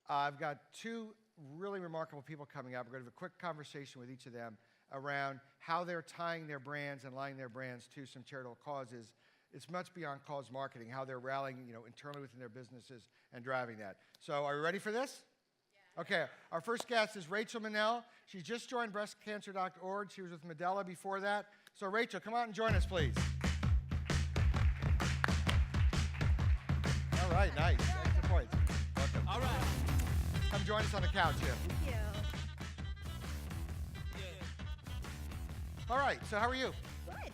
I've got two really remarkable people coming up. We're going to have a quick conversation with each of them around how they're tying their brands and aligning their brands to some charitable causes. It's much beyond cause marketing, how they're rallying, internally within their businesses and driving that. So are you ready for this? Yeah. Okay, our first guest is Rachel Manel. She's just joined breastcancer.org. She was with Medela before that. So Rachel, come out and join us, please. All right, nice. Excellent points. Welcome. All right. Come join us on the couch here. Thank you. All right, so how are you? Good.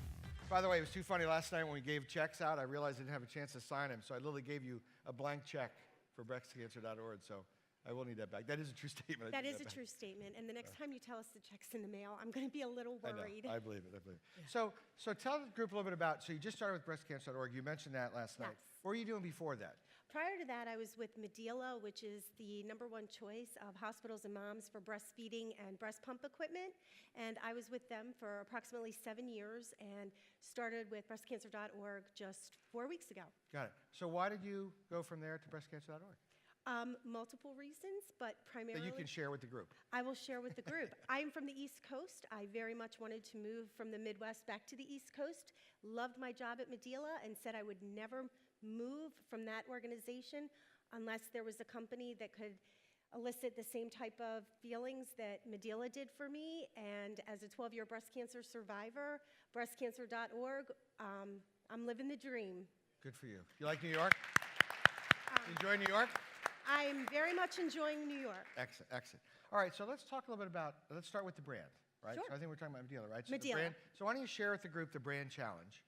By the way, it was too funny. Last night when we gave checks out, I realized I didn't have a chance to sign them, so I literally gave you a blank check for breastcancer.org, so I will need that back. That is a true statement. That is a true statement. And the next time you tell us the check's in the mail, I'm going to be a little worried. I believe it. Yeah. So tell the group a little bit about, so you just started with breastcancer.org. You mentioned that last night. Yes. What were you doing before that? Prior to that, I was with Medela, which is the #1 choice of hospitals and moms for breastfeeding and breast pump equipment. And I was with them for approximately 7 years and started with breastcancer.org just 4 weeks ago. Got it. So why did you go from there to breastcancer.org? Multiple reasons, but primarily... That you can share with the group. I will share with the group. I'm from the East Coast. I very much wanted to move from the Midwest back to the East Coast. Loved my job at Medela and said I would never move from that organization unless there was a company that could elicit the same type of feelings that Medela did for me. And as a 12-year breast cancer survivor, breastcancer.org, I'm living the dream. Good for you. You like New York? You enjoy New York? I'm very much enjoying New York. Excellent, excellent. All right, so let's talk a little bit about, let's start with the brand, right? Sure. So I think we're talking about Medela, right? Medela. The brand, so why don't you share with the group the brand challenge?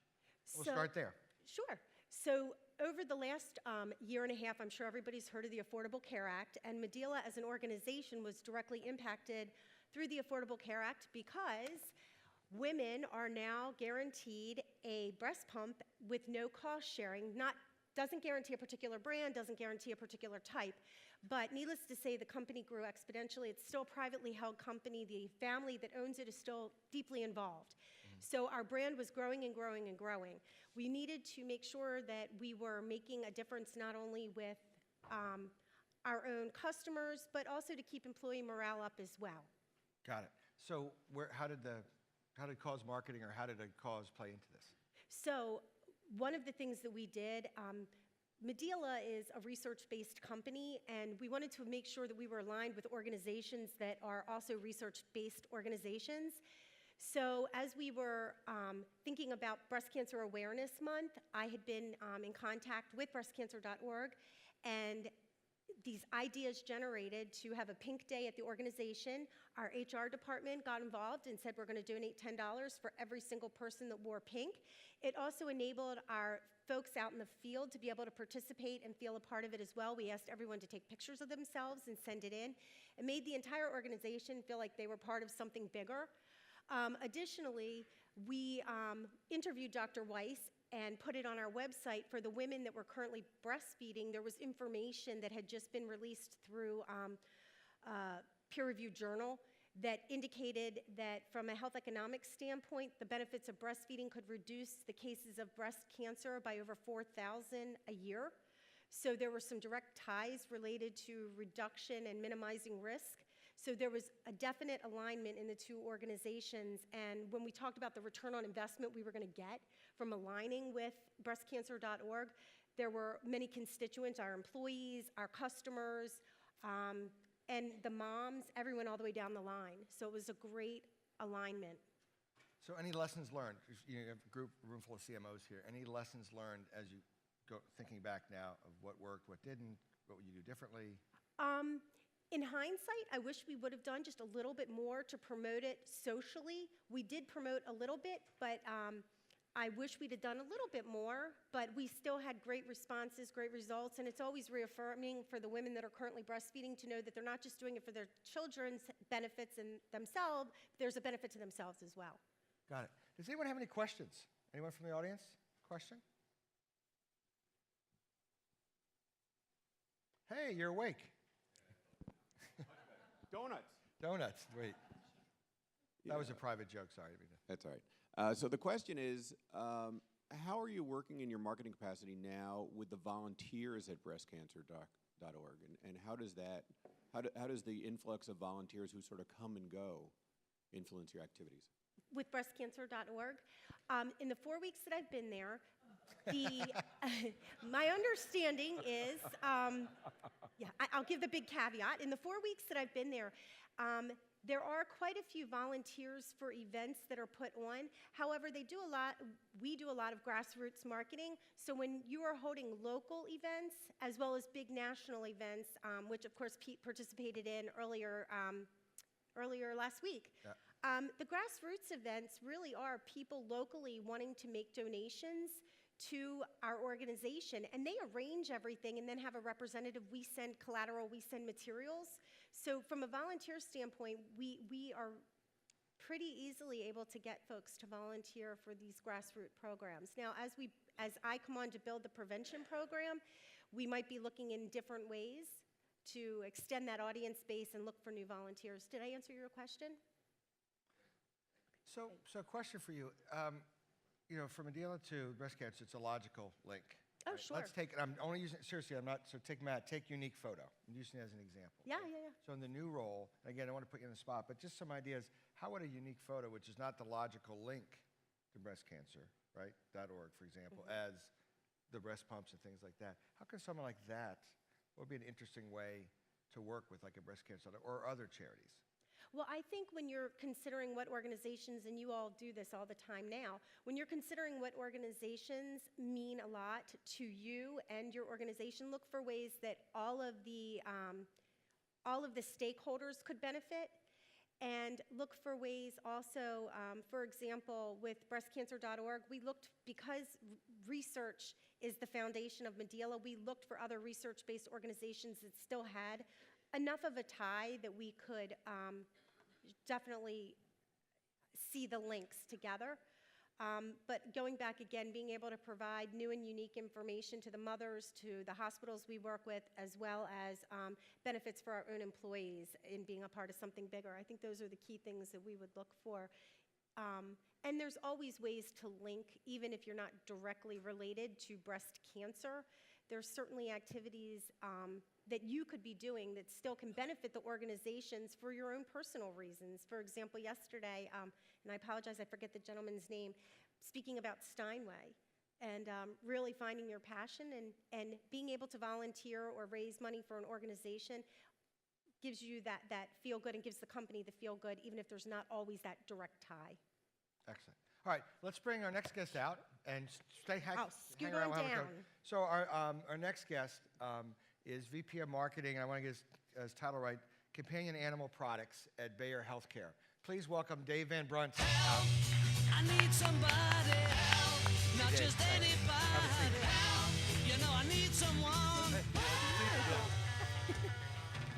We'll start there. Sure. So over the last year and a half, I'm sure everybody's heard of the Affordable Care Act, and Medela as an organization was directly impacted through the Affordable Care Act because women are now guaranteed a breast pump with no cost sharing. Doesn't guarantee a particular brand, doesn't guarantee a particular type, but needless to say, the company grew exponentially. It's still a privately held company. The family that owns it is still deeply involved. So our brand was growing and growing and growing. We needed to make sure that we were making a difference not only with our own customers, but also to keep employee morale up as well. Got it. So how did cause marketing or how did a cause play into this? So one of the things that we did, Medela is a research-based company, and we wanted to make sure that we were aligned with organizations that are also research-based organizations. So as we were thinking about Breast Cancer Awareness Month, I had been in contact with breastcancer.org, and these ideas generated to have a pink day at the organization. Our HR department got involved and said we're going to donate $10 for every single person that wore pink. It also enabled our folks out in the field to be able to participate and feel a part of it as well. We asked everyone to take pictures of themselves and send it in. It made the entire organization feel like they were part of something bigger. Additionally, we interviewed Dr. Weiss and put it on our website for the women that were currently breastfeeding. There was information that had just been released through a peer-reviewed journal that indicated that from a health economics standpoint, the benefits of breastfeeding could reduce the cases of breast cancer by over 4,000 a year. So there were some direct ties related to reduction and minimizing risk. So there was a definite alignment in the two organizations, and when we talked about the return on investment we were going to get from aligning with breastcancer.org, there were many constituents, our employees, our customers, and the moms, everyone all the way down the line. So it was a great alignment. So any lessons learned? You have a room full of CMOs here. Any lessons learned as you go thinking back now of what worked, what didn't, what would you do differently? In hindsight, I wish we would have done just a little bit more to promote it socially. We did promote a little bit, but I wish we'd have done a little bit more, but we still had great responses, great results, and it's always reaffirming for the women that are currently breastfeeding to know that they're not just doing it for their children's benefits and themselves, there's a benefit to themselves as well. Got it. Does anyone have any questions? Anyone from the audience? Question? Hey, you're awake. Donuts. Donuts, wait. That was a private joke, sorry. That's all right. So the question is, how are you working in your marketing capacity now with the volunteers at breastcancer.org? and how does that, how does the influx of volunteers who sort of come and go influence your activities? With breastcancer.org. In the 4 weeks that I've been there, the my understanding is, I'll give the big caveat. In the 4 weeks that I've been there, there are quite a few volunteers for events that are put on. However, we do a lot of grassroots marketing. So when you are holding local events as well as big national events, which of course Pete participated in earlier last week. Yeah. The grassroots events really are people locally wanting to make donations to our organization, and they arrange everything and then have a representative. We send collateral, we send materials. So from a volunteer standpoint, we are pretty easily able to get folks to volunteer for these grassroots programs. Now, as I come on to build the prevention program, we might be looking in different ways to extend that audience base and look for new volunteers. Did I answer your question? So question for you. From Medela to breast cancer, it's a logical link. Oh, right? sure. Let's take it. I'm only using it, seriously, I'm not, so take Matt, take unique photo. I'm using it as an example. Yeah. So in the new role, again, I don't want to put you on the spot, but just some ideas, how would a unique photo, which is not the logical link to breast cancer, right, .org, for example, as the breast pumps and things like that, how can someone like that, what would be an interesting way to work with, like a breast cancer or other charities? Well, I think when you're considering what organizations, and you all do this all the time now, when you're considering what organizations mean a lot to you and your organization, look for ways that all of the stakeholders could benefit, and look for ways also, for example, with breastcancer.org, we looked, because research is the foundation of Medela, we looked for other research-based organizations that still had enough of a tie that we could definitely see the links together. But going back again, being able to provide new and unique information to the mothers, to the hospitals we work with, as well as benefits for our own employees in being a part of something bigger. I think those are the key things that we would look for. And there's always ways to link, even if you're not directly related to breast cancer. There's certainly activities that you could be doing that still can benefit the organizations for your own personal reasons. For example, yesterday, and I apologize, I forget the gentleman's name, speaking about Steinway and really finding your passion and being able to volunteer or raise money for an organization gives you that feel good and gives the company the feel good, even if there's not always that direct tie. Excellent. All right, let's bring our next guest out and I'll scoot hang around. on We'll have a down. So our next guest is VP of Marketing, and I want to get his title right, Companion Animal Products at Bayer Healthcare. Please welcome Dave Van Brunt. I need somebody help, not Dave, just thanks. Have a seat. anybody help. You know I need someone.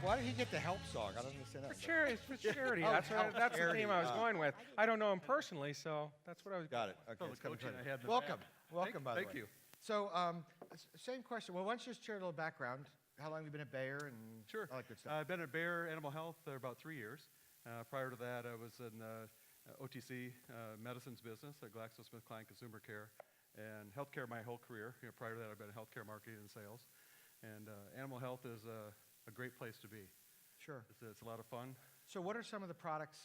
Why did he get the help song? I don't understand that. It's for charity. Oh, That's help the charity. theme I was going with. I don't know him personally, so that's what I was. Got it. Okay. Well, it's the coming coaching through. I had in the Welcome. back. Welcome, by the way. Thank you. So, same question. Well, why don't you just share a little background? How long have you been at Bayer and Sure. all that good stuff? I've been at Bayer Animal Health about 3 years. Prior to that, I was in OTC medicines business at GlaxoSmithKline Consumer Care and healthcare my whole career. Prior to that, I've been in healthcare marketing and sales. And animal health is a great place to be. Sure. It's a lot of fun. So, what are some of the products,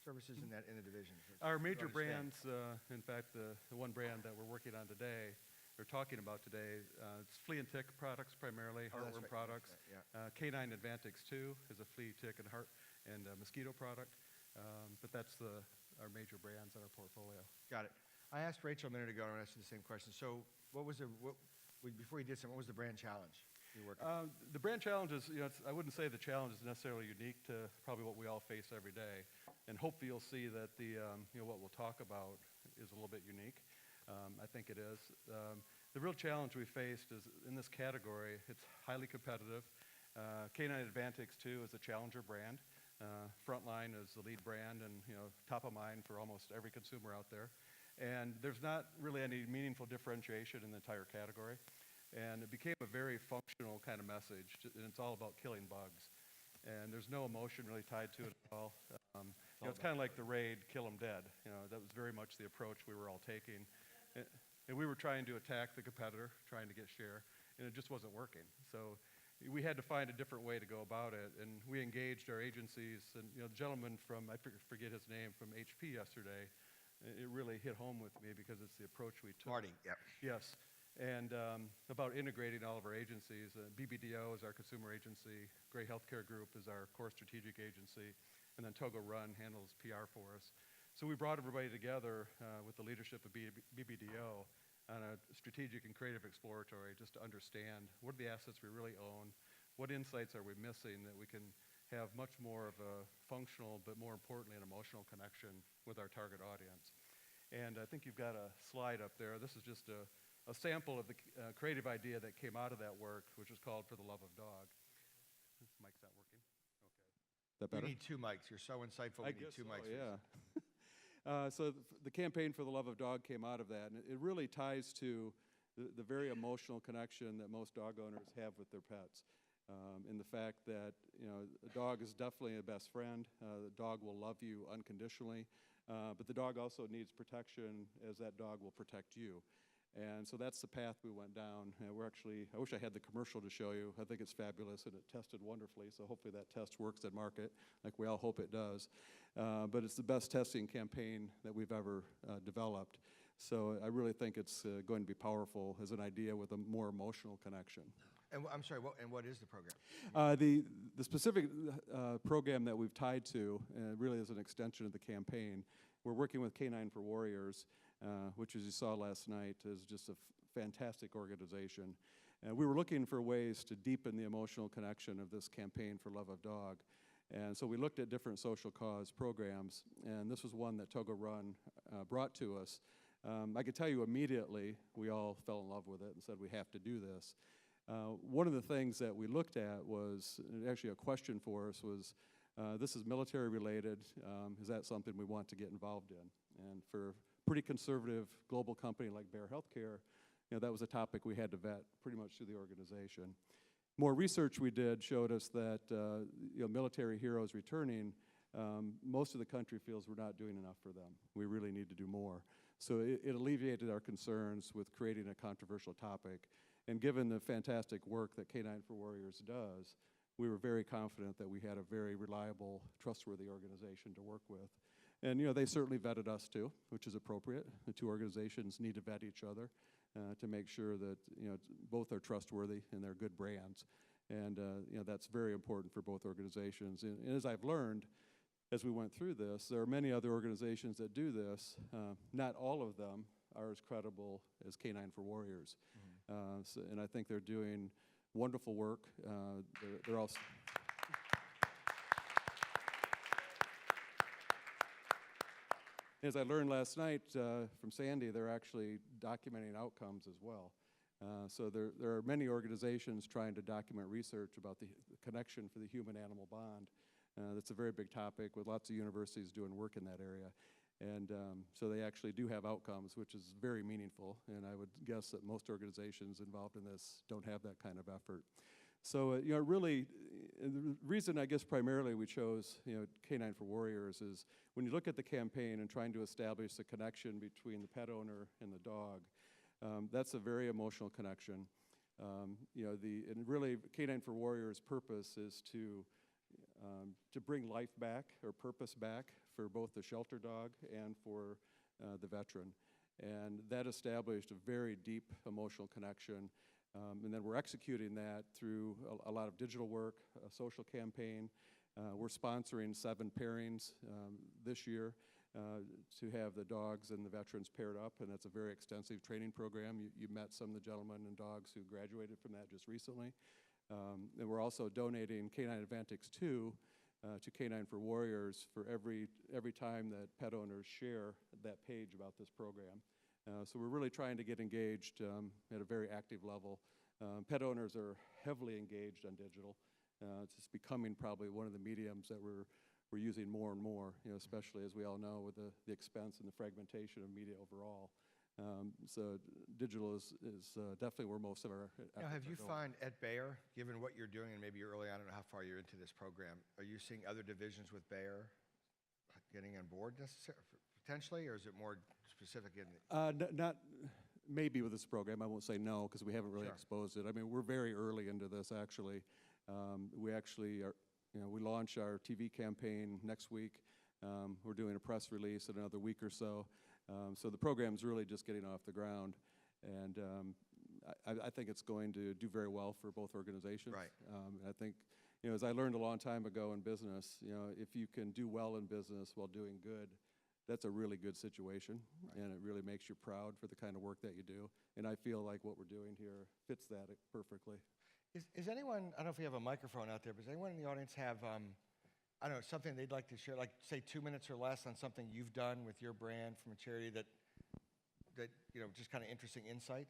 services in the division? Our To major understand. brands, in fact, the one brand that we're working on today, or talking about today, it's flea and tick products primarily, Oh, that's heartworm right. products. Yeah. Canine Advantix 2 is a flea, tick, and mosquito product. But that's our major brands in our portfolio. Got it. I asked Rachel a minute ago, and I asked you the same question. So, before you did something, what was the brand challenge you worked on? The brand challenge is, I wouldn't say the challenge is necessarily unique to probably what we all face every day. And hopefully you'll see that what we'll talk about is a little bit unique. I think it is. The real challenge we faced is in this category, it's highly competitive. Canine Advantix 2 is a challenger brand. Frontline is the lead brand and top of mind for almost every consumer out there. And there's not really any meaningful differentiation in the entire category. And it became a very functional kind of message, and it's all about killing bugs. And there's no emotion really tied to it at all. It's kind of like the Raid, kill 'em dead. That was very much the approach we were all taking. And we were trying to attack the competitor, trying to get share, and it just wasn't working. So we had to find a different way to go about it, and we engaged our agencies. And the gentleman from, I forget his name, from HP yesterday, it really hit home with me because it's the approach we took. Marty, yep. Yes, and about integrating all of our agencies. BBDO is our consumer agency, Gray Healthcare Group is our core strategic agency, and then Togo Run handles PR for us. So we brought everybody together with the leadership of BBDO on a strategic and creative exploratory just to understand what are the assets we really own, what insights are we missing that we can have much more of a functional, but more importantly, an emotional connection with our target audience. And I think you've got a slide up there. This is just a sample of the creative idea that came out of that work, which was called For the Love of Dog. Mic's not working. Okay. That better? We need 2 mics. You're so insightful. We need 2 mics. Yeah. So the campaign For the Love of Dog came out of that, and it really ties to the very emotional connection that most dog owners have with their pets. In the fact that a dog is definitely a best friend. The dog will love you unconditionally, but the dog also needs protection, as that dog will protect you. And so that's the path we went down. I wish I had the commercial to show you. I think it's fabulous, and it tested wonderfully, so hopefully that test works at market, like we all hope it does. But it's the best testing campaign that we've ever developed. So I really think it's going to be powerful as an idea with a more emotional connection. And I'm sorry, what is the program? The specific program that we've tied to really is an extension of the campaign. We're working with Canine for Warriors, which, as you saw last night, is just a fantastic organization. And we were looking for ways to deepen the emotional connection of this campaign for Love of Dog. And so we looked at different social cause programs, and this was one that Togo Run brought to us. I could tell you immediately we all fell in love with it and said we have to do this. One of the things that we looked at was, actually a question for us was, this is military related, is that something we want to get involved in? And for a pretty conservative global company like Bayer Healthcare, that was a topic we had to vet pretty much through the organization. More research we did showed us that military heroes returning, most of the country feels we're not doing enough for them. We really need to do more. So it alleviated our concerns with creating a controversial topic. And given the fantastic work that Canine for Warriors does, we were very confident that we had a very reliable, trustworthy organization to work with. And they certainly vetted us too, which is appropriate. The 2 organizations need to vet each other to make sure that both are trustworthy and they're good brands. And that's very important for both organizations. And as I've learned, as we went through this, there are many other organizations that do this. Not all of them are as credible as Canine for Warriors. And I think they're doing wonderful work. They're also... As I learned last night from Sandy, they're actually documenting outcomes as well. So there are many organizations trying to document research about the connection for the human-animal bond. That's a very big topic with lots of universities doing work in that area. And so they actually do have outcomes, which is very meaningful. And I would guess that most organizations involved in this don't have that kind of effort. So, really, the reason I guess primarily we chose, Canine for Warriors is when you look at the campaign and trying to establish the connection between the pet owner and the dog, that's a very emotional connection. And really, Canine for Warriors' purpose is to bring life back or purpose back for both the shelter dog and for the veteran. And that established a very deep emotional connection. And then we're executing that through a lot of digital work, a social campaign. We're sponsoring 7 pairings this year to have the dogs and the veterans paired up, and that's a very extensive training program. You met some of the gentlemen and dogs who graduated from that just recently. And we're also donating Canine Advantix 2 to Canine for Warriors for every time that pet owners share that page about this program. So we're really trying to get engaged at a very active level. Pet owners are heavily engaged on digital. It's just becoming probably one of the mediums that we're using more and more, especially as we all know with the expense and the fragmentation of media overall. So digital is definitely where most of our efforts Now, have you are going. found at Bayer, given what you're doing, and maybe you're early, I don't know how far you're into this program, are you seeing other divisions with Bayer getting on board necessarily, potentially, or is it more specific in the... maybe with this program, I won't say no, because we haven't really Sure. exposed it. I mean, we're very early into this, actually. We actually are, we launch our TV campaign next week. We're doing a press release in another week or so. So the program's really just getting off the ground. And I think it's going to do very well for both organizations. Right. I think, as I learned a long time ago in business, if you can do well in business while doing good, that's a really good situation, and it really makes you proud for the kind of work that you do. And I feel like what we're doing here fits that perfectly. Is anyone, I don't know if we have a microphone out there, but does anyone in the audience have, I don't know, something they'd like to share, like say 2 minutes or less on something you've done with your brand from a charity that just kind of interesting insight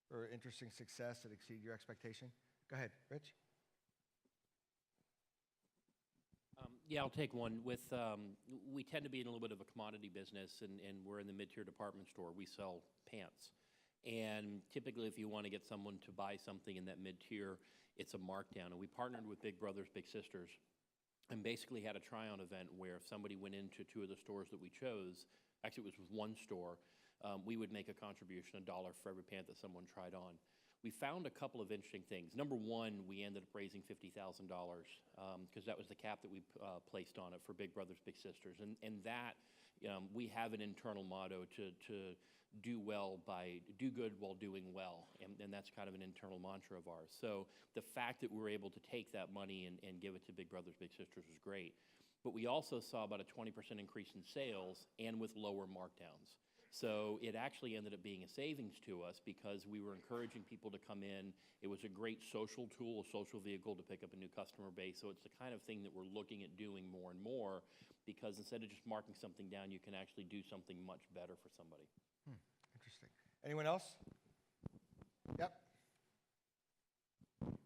or interesting success that exceed your expectation? Go ahead, Rich. Yeah, I'll take one. We tend to be in a little bit of a commodity business, and we're in the mid-tier department store. We sell pants. And typically, if you want to get someone to buy something in that mid-tier, it's a markdown. And we partnered with Big Brothers Big Sisters and basically had a try-on event where if somebody went into 2 of the stores that we chose, actually it was with 1 store, we would make a contribution, $1 for every pant that someone tried on. We found a couple of interesting things. Number one, we ended up raising $50,000 because that was the cap that we placed on it for Big Brothers Big Sisters. And that, we have an internal motto to do good while doing well, and that's kind of an internal mantra of ours. So the fact that we were able to take that money and give it to Big Brothers Big Sisters was great. But we also saw about a 20% increase in sales and with lower markdowns. So it actually ended up being a savings to us because we were encouraging people to come in. It was a great social tool, a social vehicle to pick up a new customer base. So it's the kind of thing that we're looking at doing more and more, because instead of just marking something down, you can actually do something much better for somebody. Interesting. Anyone else? Yep.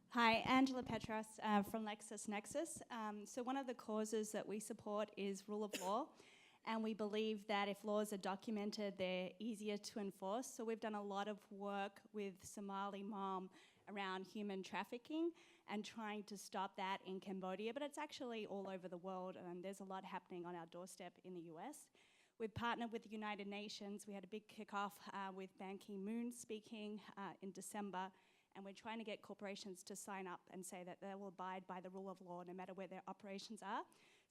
Hi, Angela Petras from LexisNexis. So one of the causes that we support is rule of law, and we believe that if laws are documented, they're easier to enforce. So we've done a lot of work with Somali Mom around human trafficking and trying to stop that in Cambodia, but it's actually all over the world, and there's a lot happening on our doorstep in the US. We've partnered with the United Nations. We had a big kickoff with Ban Ki-moon speaking in December, and we're trying to get corporations to sign up and say that they will abide by the rule of law no matter where their operations are.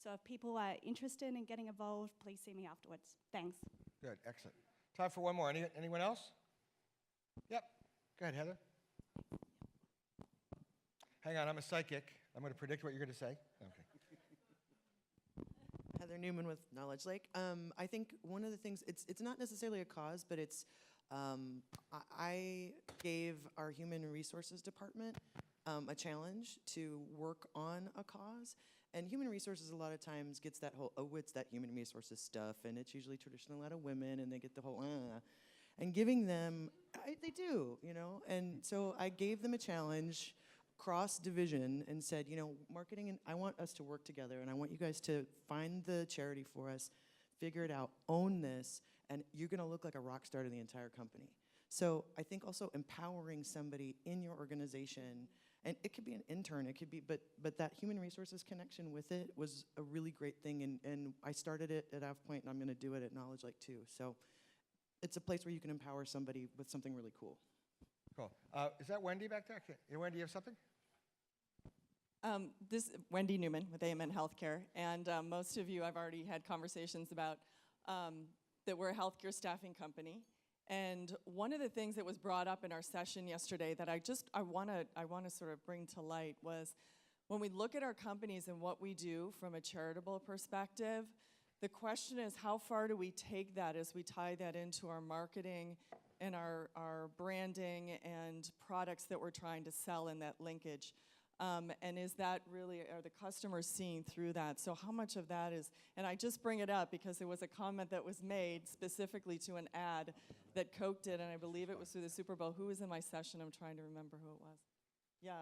So if people are interested in getting involved, please see me afterwards. Thanks. Good, excellent. Time for one more. Anyone else? Yep. Go ahead, Heather. Hang on, I'm a psychic. I'm going to predict what you're going to say. Okay. Heather Newman with Knowledge Lake. I think one of the things, it's not necessarily a cause, but it's, I gave our human resources department a challenge to work on a cause. And human resources a lot of times gets that whole, oh, it's that human resources stuff, and it's usually traditionally a lot of women, and they get the whole, and giving them, they do, and so I gave them a challenge cross-division and said, marketing, and I want us to work together, and I want you guys to find the charity for us, figure it out, own this, and you're gonna look like a rock star to the entire company. So I think also empowering somebody in your organization, and it could be an intern, it could be, but that human resources connection with it was a really great thing, and I started it at AvePoint, and I'm gonna do it at Knowledge Lake too. So it's a place where you can empower somebody with something really cool. Cool. Is that Wendy back there? Wendy, you have something? This is Wendy Newman with AMN Healthcare, and most of you I've already had conversations about that we're a healthcare staffing company. And one of the things that was brought up in our session yesterday that I want to sort of bring to light was when we look at our companies and what we do from a charitable perspective, the question is how far do we take that as we tie that into our marketing and our branding and products that we're trying to sell in that linkage. And is that really, are the customers seeing through that? So how much of that is, and I just bring it up because there was a comment that was made specifically to an ad that Coke did, and I believe it was through the Super Bowl. Who was in my session? I'm trying to remember who it was. Yeah,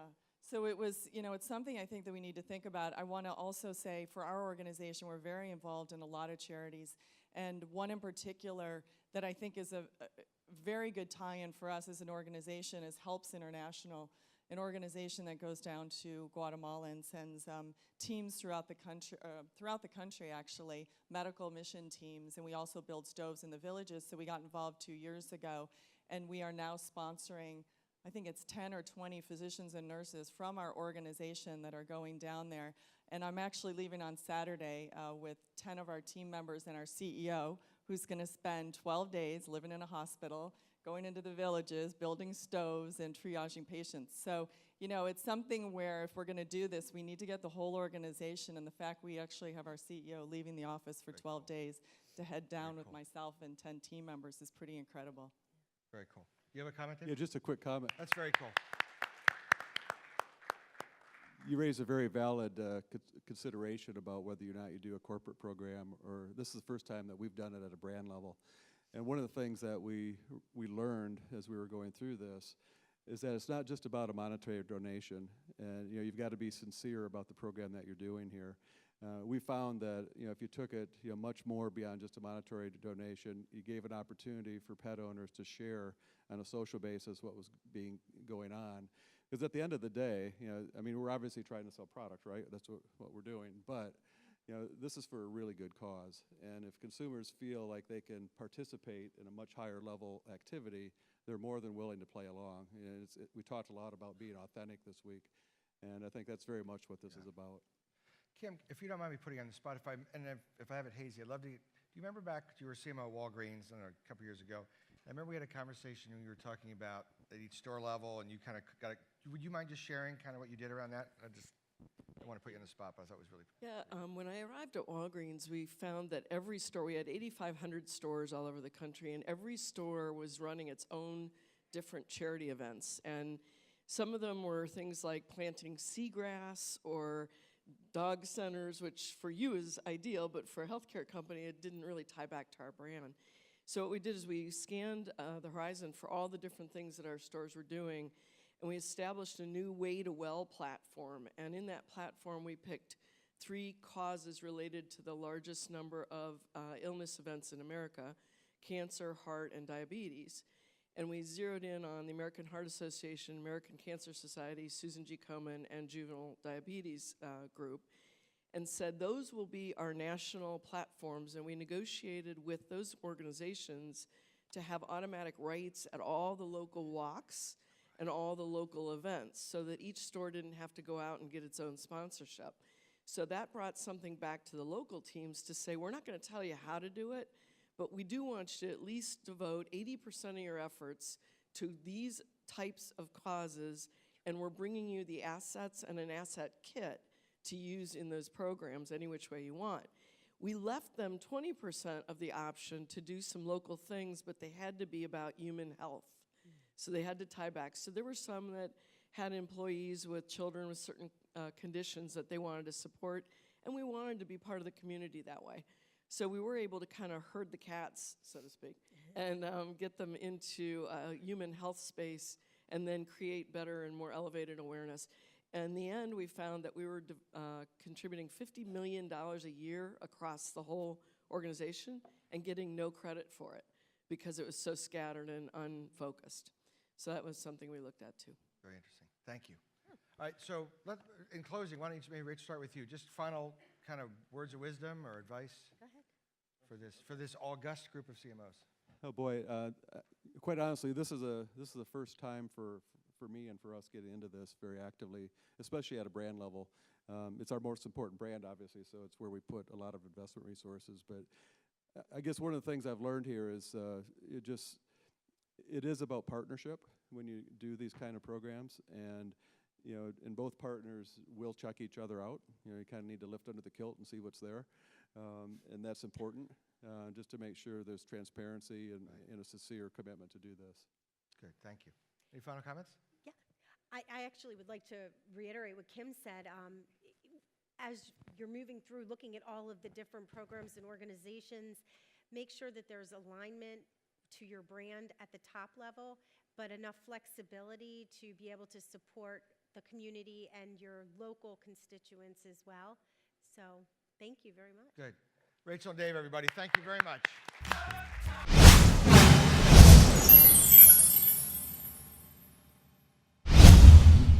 so it was, it's something I think that we need to think about. I want to also say for our organization, we're very involved in a lot of charities, and one in particular that I think is a very good tie-in for us as an organization is Helps International. an organization that goes down to Guatemala and sends teams throughout the country, actually, medical mission teams, and we also build stoves in the villages. So we got involved 2 years ago, and we are now sponsoring, I think it's 10 or 20 physicians and nurses from our organization that are going down there. And I'm actually leaving on Saturday with 10 of our team members and our CEO, who's going to spend 12 days living in a hospital, going into the villages, building stoves, and triaging patients. So, you know, it's something where if we're going to do this, we need to get the whole organization, and the fact we actually have our CEO leaving the office for 12 days to head down with myself and 10 team members is pretty incredible. Very cool. You have a comment, Dave? Yeah, just a quick comment. That's very cool. You raise a very valid consideration about whether or not you do a corporate program, or this is the first time that we've done it at a brand level. And one of the things that we learned as we were going through this is that it's not just about a monetary donation, and you know, you've got to be sincere about the program that you're doing here. We found that, you know, if you took it, you know, much more beyond just a monetary donation, you gave an opportunity for pet owners to share on a social basis what was going on. Because at the end of the day, you know, I mean, we're obviously trying to sell product, right? That's what we're doing. But, you know, this is for a really good cause. And if consumers feel like they can participate in a much higher level activity, they're more than willing to play along. You know, we talked a lot about being authentic this week, and I think that's very much what this is about. Kim, if you don't mind me putting you on the spot, if I have it hazy, I'd love to. Do you remember back you were CMO at Walgreens, I don't know, a couple years ago? I remember we had a conversation and you were talking about at each store level, and you kind of got it. Would you mind just sharing kind of what you did around that? I don't want to put you on the spot, but I thought it was really. Yeah, when I arrived at Walgreens, we found that every store, we had 8,500 stores all over the country, and every store was running its own different charity events. And some of them were things like planting seagrass or dog centers, which for you is ideal, but for a healthcare company, it didn't really tie back to our brand. So what we did is we scanned the horizon for all the different things that our stores were doing, and we established a new Way to Well platform. And in that platform, we picked 3 causes related to the largest number of illness events in America: cancer, heart, and diabetes. And we zeroed in on the American Heart Association, American Cancer Society, Susan G. Komen, and Juvenile Diabetes Group, and said those will be our national platforms. And we negotiated with those organizations to have automatic rights at all the local walks and all the local events, so that each store didn't have to go out and get its own sponsorship. So that brought something back to the local teams to say, we're not going to tell you how to do it, but we do want you to at least devote 80% of your efforts to these types of causes, and we're bringing you the assets and an asset kit to use in those programs any which way you want. We left them 20% of the option to do some local things, but they had to be about human health. So they had to tie back. So there were some that had employees with children with certain conditions that they wanted to support, and we wanted to be part of the community that way. So we were able to kind of herd the cats, so to speak, and get them into a human health space and then create better and more elevated awareness. And in the end, we found that we were contributing $50 million a year across the whole organization and getting no credit for it because it was so scattered and unfocused. So that was something we looked at too. Very interesting. Thank you. All right, so in closing, why don't you maybe, Rach, start with you. Just final kind of words of wisdom or advice. Go ahead. For this august group of CMOs. Oh boy, quite honestly, this is the first time for me and for us getting into this very actively, especially at a brand level. It's our most important brand, obviously, so it's where we put a lot of investment resources. But I guess one of the things I've learned here is it is about partnership when you do these kind of programs, and you know, and both partners will check each other out. You know, you kind of need to lift under the kilt and see what's there, and that's important, just to make sure there's transparency and a sincere commitment to do this. Good, thank you. Any final comments? Yeah, I actually would like to reiterate what Kim said. As you're moving through looking at all of the different programs and organizations, make sure that there's alignment to your brand at the top level, but enough flexibility to be able to support the community and your local constituents as well. So thank you very much. Good. Rachel and Dave, everybody, thank you very much.